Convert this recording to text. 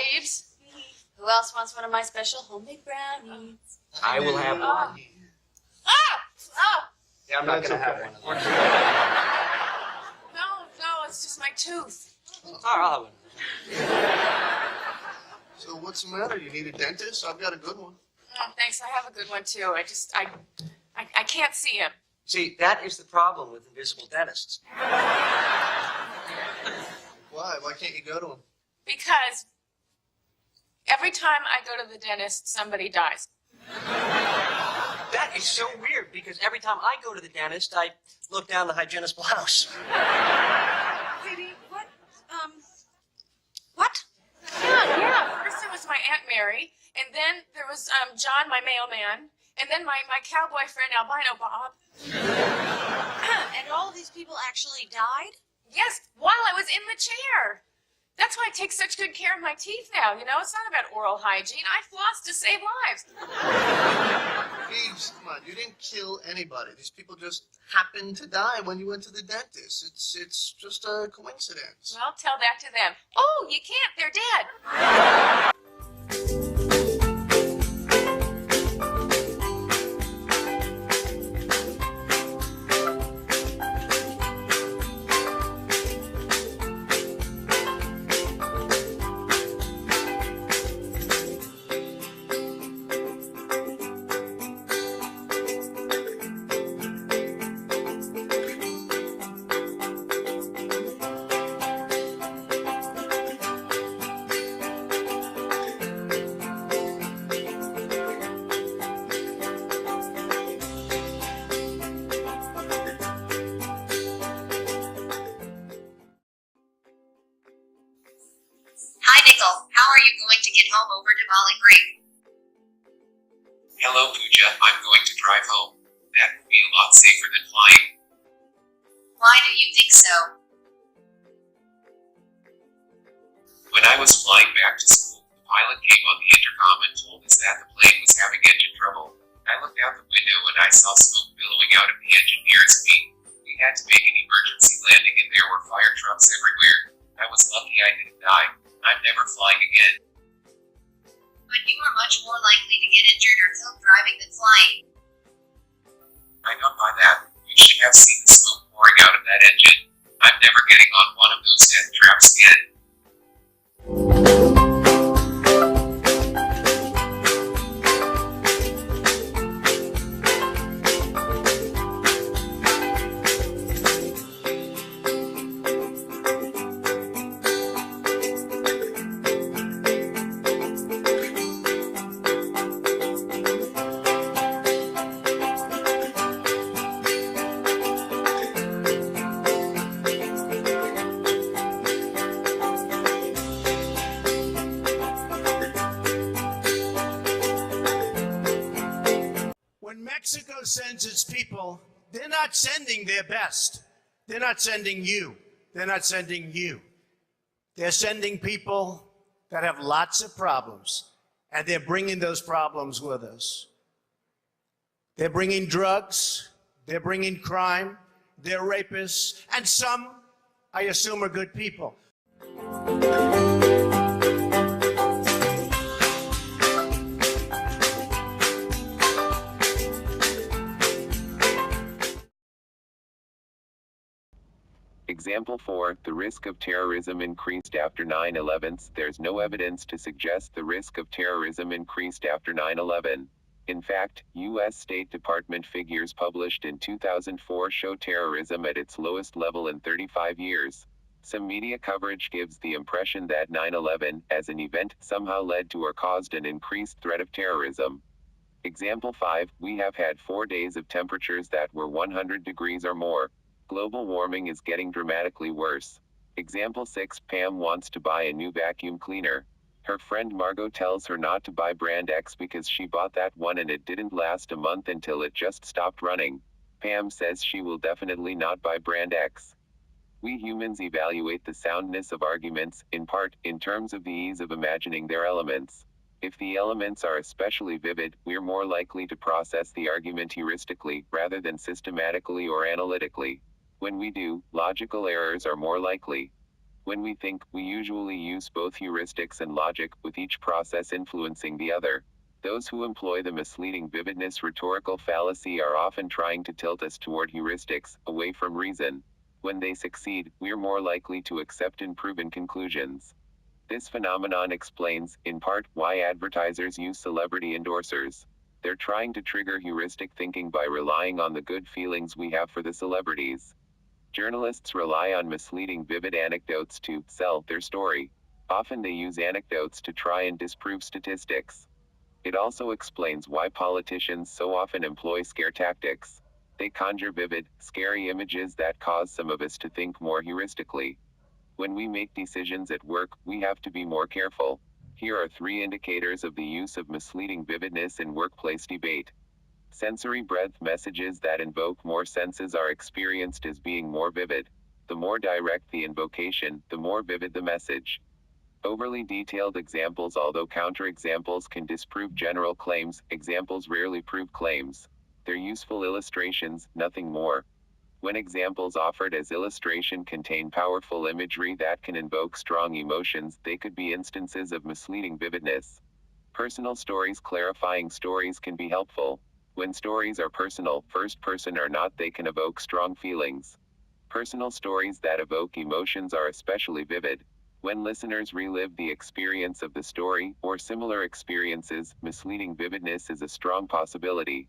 Babes, who else wants one of my special homemade brownies? I will have one. Yeah, I'm not going to have one of those. No, it's just my tooth. All right, I'll have one. So what's the matter? You need a dentist? I've got a good one. Oh, thanks, I have a good one too. I can't see him. See, that is the problem with invisible dentists. Why? Why can't you go to him? Because every time I go to the dentist, somebody dies. That is so weird, because every time I go to the dentist, I look down the hygienist's blouse. Baby, what? What? Yeah. First it was my Aunt Mary, and then there was John, my mailman, and then my cowboy friend Albino Bob. And all of these people actually died? Yes, while I was in the chair. That's why I take such good care of my teeth now, you know? It's not about oral hygiene. I floss to save lives. Please, come on. You didn't kill anybody. These people just happened to die when you went to the dentist. It's just a coincidence. Well, tell that to them. Oh, you can't. They're dead. How are you going to get home over to Molly Break? Hello, Pooja. I'm going to drive home. That will be a lot safer than flying. Why do you think so? When I was flying back to school, the pilot came on the intercom and told us that the plane was having engine trouble. I looked out the window and I saw smoke billowing out of the engine nearest me. We had to make an emergency landing and there were fire trucks everywhere. I was lucky I didn't die. I'm never flying again. But you are much more likely to get injured or killed driving than flying. I don't buy that. You should have seen the smoke pouring out of that engine. I'm never getting on one of those death traps again. When Mexico sends its people, they're not sending their best. They're not sending you. They're not sending you. They're sending people that have lots of problems, and they're bringing those problems with us. They're bringing drugs, they're bringing crime, they're rapists, and some, I assume, are good people. Example 4, the risk of terrorism increased after 9/11. There's no evidence to suggest the risk of terrorism increased after 9/11. In fact, U.S. State Department figures published in 2004 show terrorism at its lowest level in 35 years. Some media coverage gives the impression that 9/11, as an event, somehow led to or caused an increased threat of terrorism. Example 5, we have had 4 days of temperatures that were 100 degrees or more. Global warming is getting dramatically worse. Example 6, Pam wants to buy a new vacuum cleaner. Her friend Margot tells her not to buy brand X because she bought that one and it didn't last a month until it just stopped running. Pam says she will definitely not buy brand X. We humans evaluate the soundness of arguments, in part, in terms of the ease of imagining their elements. If the elements are especially vivid, we're more likely to process the argument heuristically, rather than systematically or analytically. When we do, logical errors are more likely. When we think, we usually use both heuristics and logic, with each process influencing the other. Those who employ the misleading vividness rhetorical fallacy are often trying to tilt us toward heuristics, away from reason. When they succeed, we're more likely to accept unproven conclusions. This phenomenon explains, in part, why advertisers use celebrity endorsers. They're trying to trigger heuristic thinking by relying on the good feelings we have for the celebrities. Journalists rely on misleading vivid anecdotes to sell their story. Often they use anecdotes to try and disprove statistics. It also explains why politicians so often employ scare tactics. They conjure vivid, scary images that cause some of us to think more heuristically. When we make decisions at work, we have to be more careful. Here are 3 indicators of the use of misleading vividness in workplace debate. Sensory breadth: messages that invoke more senses are experienced as being more vivid. The more direct the invocation, the more vivid the message. Overly detailed examples: although counterexamples can disprove general claims, examples rarely prove claims. They're useful illustrations, nothing more. When examples offered as illustration contain powerful imagery that can invoke strong emotions, they could be instances of misleading vividness. Personal stories: clarifying stories can be helpful. When stories are personal, first person or not, they can evoke strong feelings. Personal stories that evoke emotions are especially vivid. When listeners relive the experience of the story, or similar experiences, misleading vividness is a strong possibility.